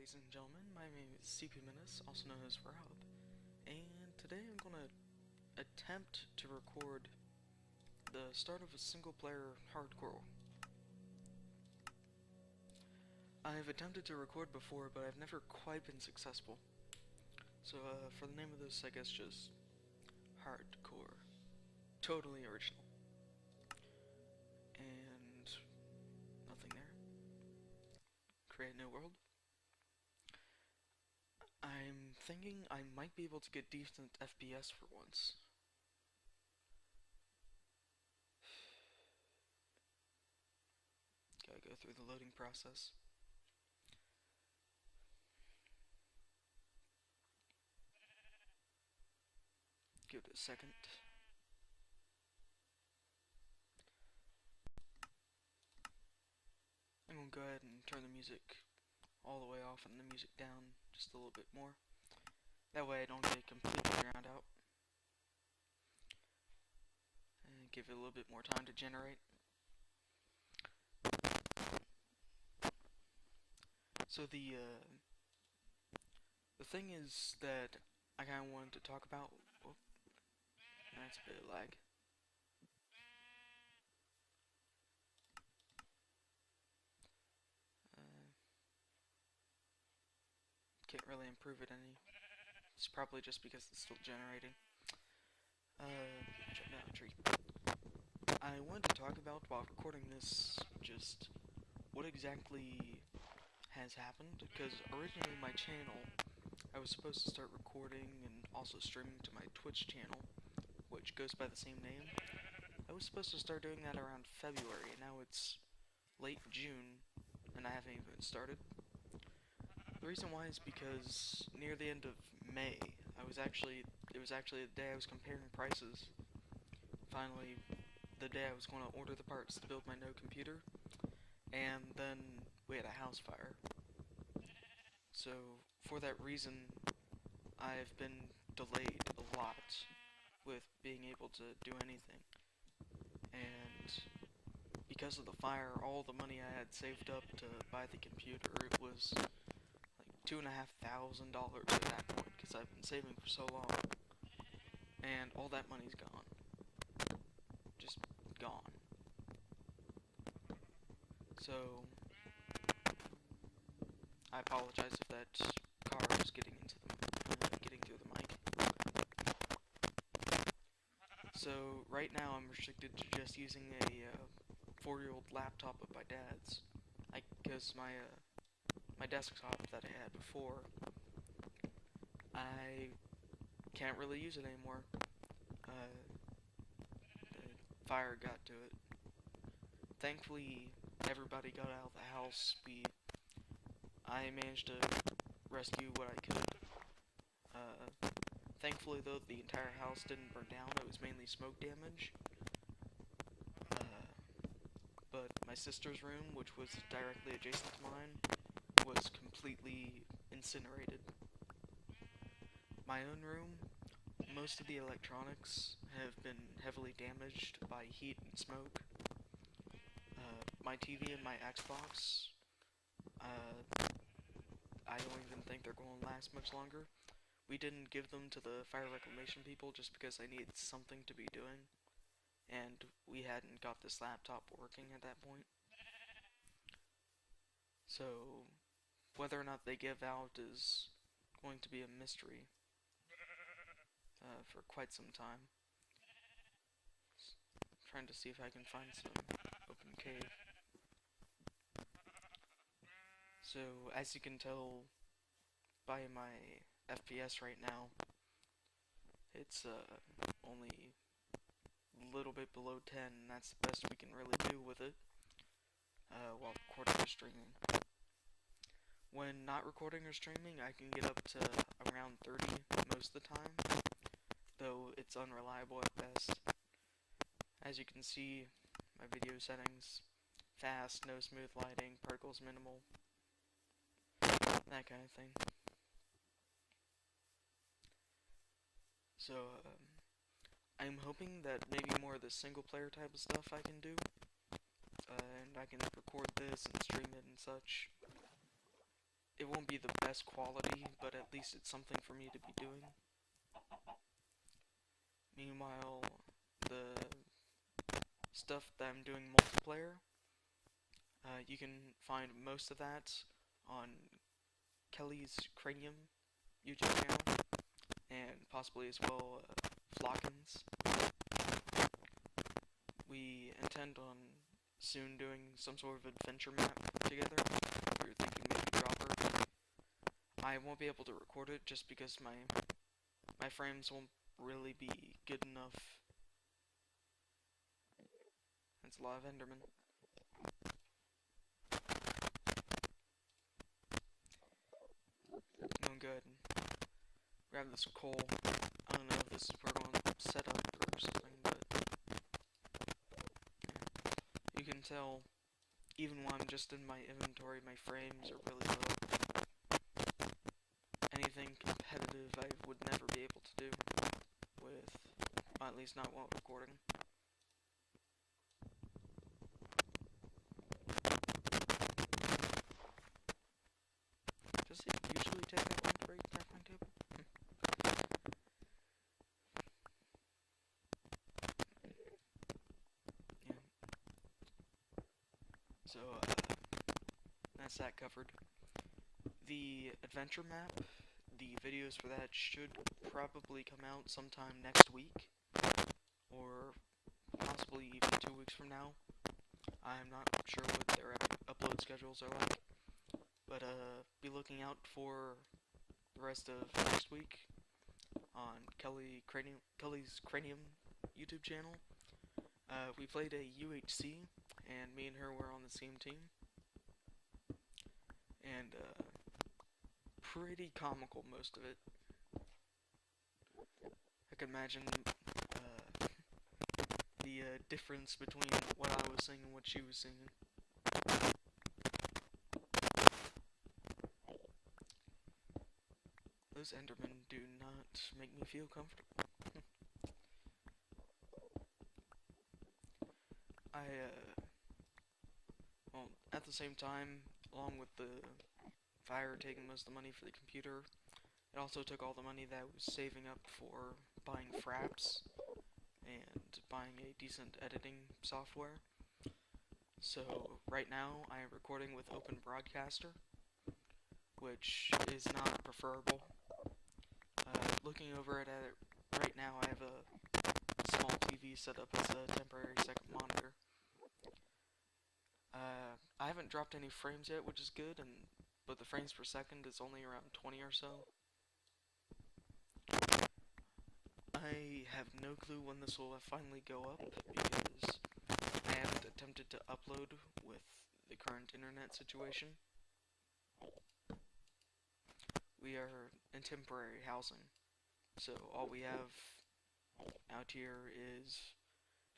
ladies and gentlemen, my name is CP Menace, also known as Rob, and today I'm going to attempt to record the start of a single-player hardcore. I've attempted to record before, but I've never quite been successful. So, for the name of this, I guess just hardcore. Totally original. And nothing there. Create new world. I'm thinking I might be able to get decent FPS for once. Gotta go through the loading process. Give it a second. I'm gonna go ahead and turn the music all the way off and the music down just a little bit more. That way I don't get completely drowned out. And give it a little bit more time to generate. So the thing is that I kind of wanted to talk about. Whoop, that's a bit of lag. Can't really improve it any. It's probably just because it's still generating. Jump down a tree. I wanted to talk about while recording this just what exactly has happened, because originally my channel, I was supposed to start recording and also streaming to my Twitch channel, which goes by the same name. I was supposed to start doing that around February, and now it's late June, and I haven't even started. The reason why is because near the end of May, it was actually the day I was comparing prices. Finally, the day I was going to order the parts to build my new computer, and then we had a house fire. So, for that reason, I've been delayed a lot with being able to do anything. And because of the fire, all the money I had saved up to buy the computer, it was like $2,500 at that point, because I've been saving for so long. And all that money's gone. Just gone. So, I apologize if that car was getting through the mic. So, right now I'm restricted to just using a 4-year-old laptop of my dad's. Because my desktop that I had before, I can't really use it anymore. The fire got to it. Thankfully, everybody got out of the house. I managed to rescue what I could. Thankfully, though, the entire house didn't burn down. It was mainly smoke damage. But my sister's room, which was directly adjacent to mine, was completely incinerated. My own room, most of the electronics have been heavily damaged by heat and smoke. My TV and my Xbox, I don't even think they're going to last much longer. We didn't give them to the fire reclamation people just because I needed something to be doing, and we hadn't got this laptop working at that point. So, whether or not they give out is going to be a mystery for quite some time. Trying to see if I can find some open cave. So, as you can tell by my FPS right now, it's only a little bit below 10, and that's the best we can really do with it while recording or streaming. When not recording or streaming, I can get up to around 30 most of the time, though it's unreliable at best. As you can see, my video settings: fast, no smooth lighting, particles minimal, that kind of thing. So, I'm hoping that maybe more of the single player type of stuff I can do, and I can record this and stream it and such. it won't be the best quality, but at least it's something for me to be doing. Meanwhile, the stuff that I'm doing multiplayer, you can find most of that on Kelly's Cranium YouTube channel, and possibly as well Flockins. We intend on soon doing some sort of adventure map together. We were thinking maybe Dropper. I won't be able to record it just because my frames won't really be good enough. That's a lot of Enderman. I'm gonna go ahead and grab this coal. I don't know if this is where we're going to set up or something, but yeah. You can tell, even when I'm just in my inventory, my frames are really low. Anything competitive I would never be able to do with, well, at least not while recording. Does it usually take that long to break the crafting table? Yeah. So, that's that covered. The adventure map, the videos for that should probably come out sometime next week, or possibly even 2 weeks from now. I'm not sure what their upload schedules are like, but be looking out for the rest of next week on Kelly's Cranium YouTube channel. We played a UHC, and me and her were on the same team, and pretty comical, most of it. I can imagine the difference between what I was singing and what she was singing. Those Endermen do not make me feel comfortable. Well, at the same time, along with the fire taking most of the money for the computer, it also took all the money that I was saving up for buying fraps and buying a decent editing software. So, right now, I am recording with Open Broadcaster, which is not preferable. Looking over at it right now, I have a small TV set up as a temporary second monitor. I haven't dropped any frames yet, which is good, but the frames per second is only around 20 or so. I have no clue when this will finally go up, because I haven't attempted to upload with the current internet situation. We are in temporary housing, so all we have out here is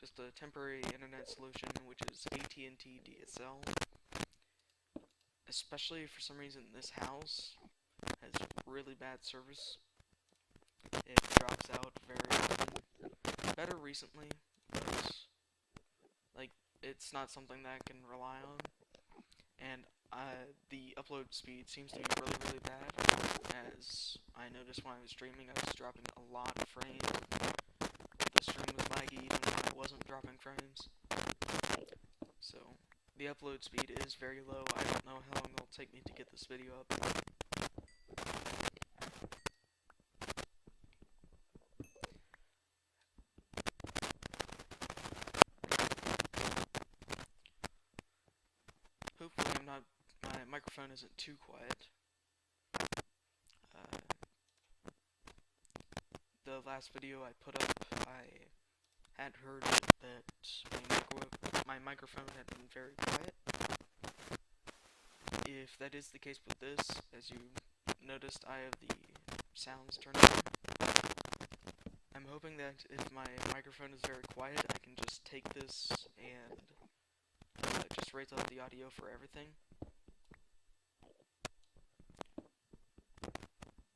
just a temporary internet solution, which is AT&T DSL. Especially for some reason, this house has really bad service. It drops out very often. Better recently, but like it's not something that I can rely on. And the upload speed seems to be really bad. As I noticed when I was streaming, I was dropping a lot of frames. The stream was laggy even when I wasn't dropping frames. So the upload speed is very low. I don't know how long it'll take me to get this video up. Hopefully my microphone isn't too quiet. The last video I put up, I had heard that my microphone had been very quiet. If that is the case with this, as you noticed, I have the sounds turned on. I'm hoping that if my microphone is very quiet, I can just take this and just raise up the audio for everything.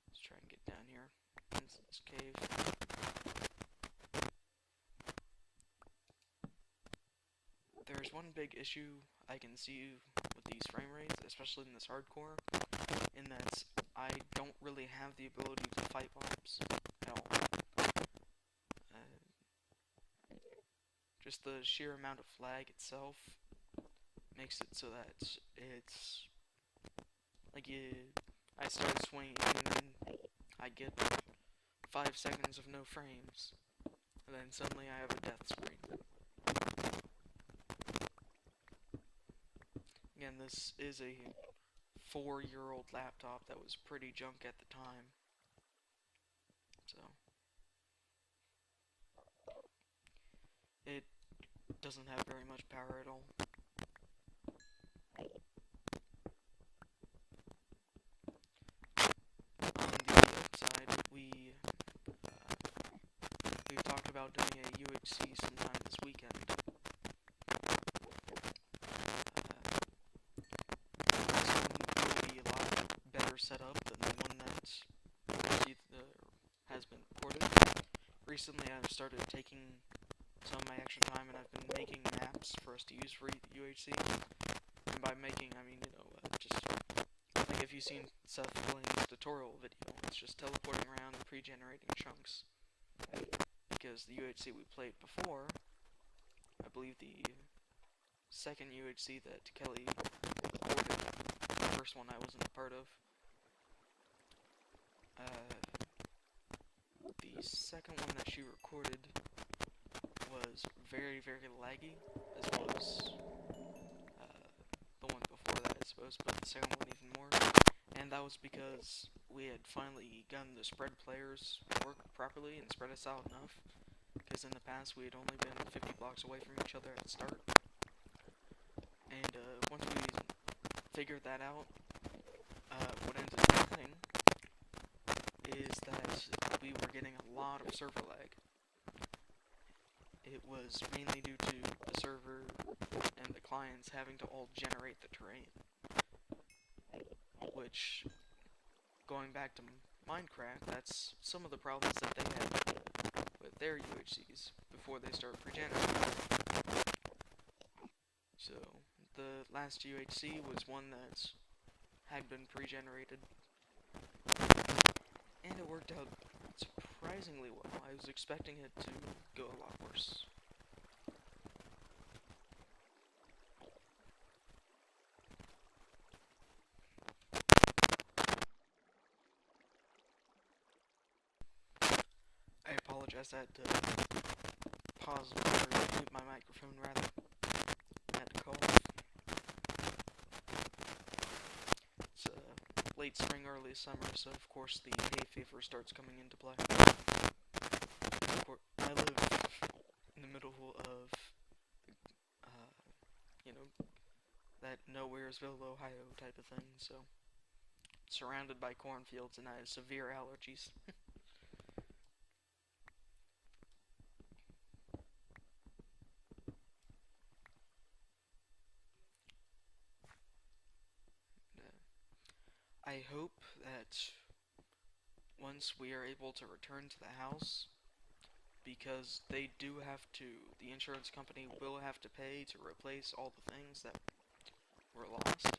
Let's try and get down here into this cave. There's one big issue I can see with these frame rates, especially in this hardcore, in that I don't really have the ability to fight mobs at all. Just the sheer amount of lag itself makes it so that it's like I start swinging and then I get 5 seconds of no frames, and then suddenly I have a death screen. Again, this is a 4-year-old laptop that was pretty junk at the time, so it doesn't have very much power at all. On the flip side, we've talked about doing a UHC sometime this weekend. This one will be a lot better set up than the one that has been recorded. Recently, I've started taking some of my action time, and I've been making maps for us to use for UHC. And by making, I mean, just like if you've seen Seth Williams' tutorial video, it's just teleporting around and pre-generating chunks. Because the UHC we played before, I believe the second UHC that Kelly recorded, the first one I wasn't a part of, the second one that she recorded was very, very laggy, as well as the one before that, I suppose, but the second one even more. And that was because we had finally gotten the spread players work properly and spread us out enough. Because in the past we had only been 50 blocks away from each other at the start. And once we figured that out, what ended up happening is that we were getting a lot of server lag. It was mainly due to the server and the clients having to all generate the terrain. Which, going back to Minecraft, that's some of the problems that they had with their UHCs before they started pre-generating. So, the last UHC was one that had been pre-generated, and it worked out surprisingly well. I was expecting it to go a lot worse. I apologize, I had to pause or mute my microphone rather. I had to cough. It's late spring, early summer, so of course the hay fever starts coming into play. Of course, I live in the middle of, that Nowheresville, Ohio type of thing, so surrounded by cornfields, and I have severe allergies. I hope that once we are able to return to the house, because they do have to, the insurance company will have to pay to replace all the things that were lost.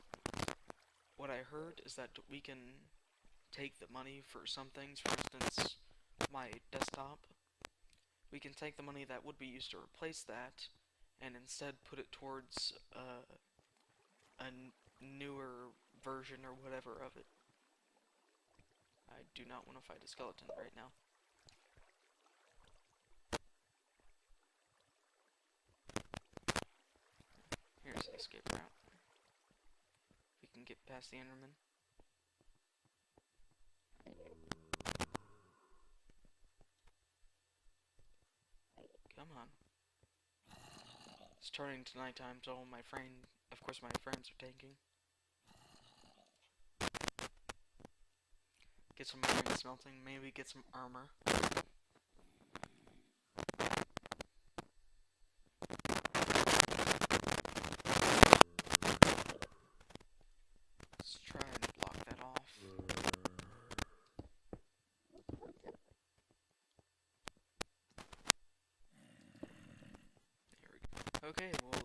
What I heard is that we can take the money for some things, for instance, my desktop. We can take the money that would be used to replace that, and instead put it towards a newer version or whatever of it. I do not want to fight a skeleton right now. Here's the escape route. We can get past the Enderman. Come on. It's turning to nighttime, so of course my friends are tanking. Get some iron smelting, maybe get some armor. Let's try and block that off. There we go. Okay, well,